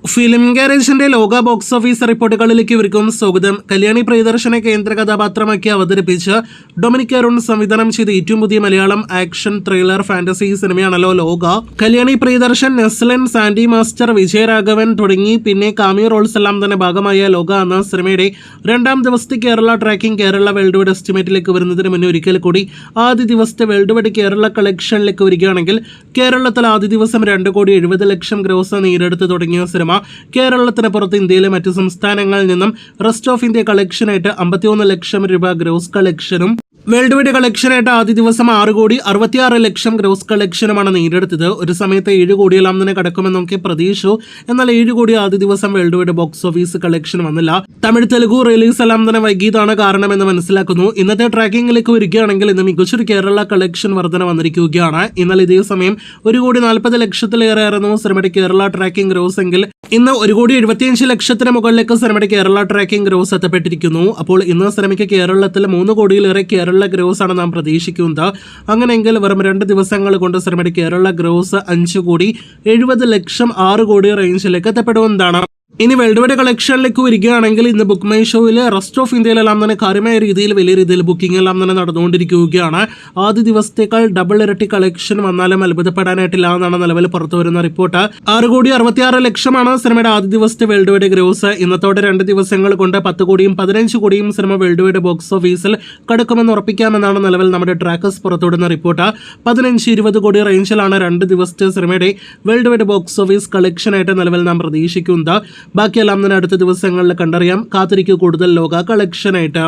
Film ഗാരേജിന്റെ ലോക box office റിപ്പോർട്ടുകളിലേക്ക് ഇവർക്കും സ്വാഗതം. കല്യാണി പ്രിയദർശനെ കേന്ദ്ര കഥാപാത്രമാക്കി അവതരിപ്പിച്ച് ഡൊമിനിക് അരുൺ സംവിധാനം ചെയ്ത ഏറ്റവും പുതിയ മലയാളം ആക്ഷൻ ത്രില്ലർ ഫാന്റസി സിനിമയാണല്ലോ ലോക. കല്യാണി പ്രിയദർശൻ, നെസ്ലൻ, സാൻഡി മാസ്റ്റർ, വിജയരാഘവൻ തുടങ്ങി പിന്നെ കാമിയോ റോൾസ് എല്ലാം തന്നെ ഭാഗമായ ലോക എന്ന സിനിമയുടെ രണ്ടാം ദിവസത്തെ Kerala tracking Kerala world wide എസ്റ്റിമേറ്റിലേക്ക് വരുന്നതിന് മുന്നേ ഒരിക്കൽ കൂടി ആദ്യ ദിവസത്തെ വേൾഡ് വൈഡ് കേരള കളക്ഷനിലേക്ക് വരികയാണെങ്കിൽ കേരളത്തിൽ ആദ്യ ദിവസം 2,70,00,000 ഗ്രോസ് നേടിയെടുത്ത് തുടങ്ങിയ സിനിമ കേരളത്തിന് പുറത്ത് ഇന്ത്യയിലെ മറ്റ് സംസ്ഥാനങ്ങളിൽ നിന്നും റെസ്റ്റ് ഓഫ് ഇന്ത്യ കളക്ഷനായിട്ട് 51 ലക്ഷം രൂപ ഗ്രോസ് കളക്ഷനും വേൾഡ് വൈഡ് കളക്ഷനായിട്ട് ആദ്യ ദിവസം 6,66,00,000 ഗ്രോസ് കളക്ഷനുമാണ് നേടിയെടുത്തത്. ഒരു സമയത്ത് 7 കോടിയെല്ലാം തന്നെ കടക്കുമെന്നൊക്കെ പ്രതീക്ഷിച്ചു. എന്നാൽ 7 കോടി ആദ്യ ദിവസം world wide box office collection വന്നില്ല. തമിഴ്, തെലുഗു റിലീസ് എല്ലാം തന്നെ വൈകിയതാണ് കാരണമെന്ന് മനസ്സിലാക്കുന്നു. ഇന്നത്തെ ട്രാക്കിംഗിലേക്ക് വരികയാണെങ്കിൽ ഇന്ന് മികച്ചൊരു കേരള കളക്ഷൻ വർധന വന്നിരിക്കുകയാണ്. എന്നാൽ ഇതേ സമയം 1,40,00,000 ആയിരുന്നു സിനിമയുടെ കേരള ട്രാക്കിംഗ് ഗ്രോസ് എങ്കിൽ ഇന്ന് 1,75,00,000 മുകളിലേക്ക് സിനിമയുടെ കേരള ട്രാക്കിംഗ് ഗ്രോസ് എത്തപ്പെട്ടിരിക്കുന്നു. അപ്പോൾ ഇന്ന് സിനിമയ്ക്ക് കേരളത്തിൽ 3 കോടിയിലേറെ കേരള ഗ്രോസ് ആണ് നാം പ്രതീക്ഷിക്കുന്നത്. അങ്ങനെയെങ്കിൽ വെറും 2 ദിവസങ്ങൾ കൊണ്ട് സിനിമയുടെ കേരള ഗ്രോസ് 5,70,00,000 6 കോടി റേഞ്ചിലേക്ക് എത്തപ്പെടുന്നതാണ്. ഇനി വേൾഡ് വൈഡ് കളക്ഷനിലേക്ക് വരികയാണെങ്കിൽ ഇന്ന് ബുക്ക് മൈ ഷോയിൽ റെസ്റ്റ് ഓഫ് ഇന്ത്യയിലെല്ലാം തന്നെ കാര്യമായ രീതിയിൽ വലിയ രീതിയിൽ ബുക്കിംഗ് എല്ലാം തന്നെ നടന്നുകൊണ്ടിരിക്കുകയാണ്. ആദ്യ ദിവസത്തേക്കാൾ ഡബിൾ ഇരട്ടി കളക്ഷൻ വന്നാലും അത്ഭുതപ്പെടാനായിട്ടില്ല എന്നാണ് നിലവിൽ പുറത്തു വരുന്ന റിപ്പോർട്ട്. 6,66,00,000 സിനിമയുടെ ആദ്യ ദിവസത്തെ വേൾഡ് വൈഡ് ഗ്രോസ്. ഇന്നത്തോടെ 2 ദിവസങ്ങൾ കൊണ്ട് 10 കോടിയും 15 കോടിയും സിനിമ വേൾഡ് വൈഡ് ബോക്സ് ഓഫീസിൽ കടക്കുമെന്ന് ഉറപ്പിക്കാമെന്നാണ് നിലവിൽ നമ്മുടെ ട്രാക്കേഴ്സ് പുറത്തുവിടുന്ന റിപ്പോർട്ട്. 15-20 കോടി റേഞ്ചിലാണ് 2 ദിവസത്തെ സിനിമയുടെ വേൾഡ് വൈഡ് ബോക്സ് ഓഫീസ് കളക്ഷനായിട്ട് നിലവിൽ നാം പ്രതീക്ഷിക്കുന്നത്. ബാക്കിയെല്ലാം തന്നെ അടുത്ത ദിവസങ്ങളിൽ കണ്ടറിയാം. കാത്തിരിക്കൂ കൂടുതൽ ലോക കളക്ഷനായിട്ട്.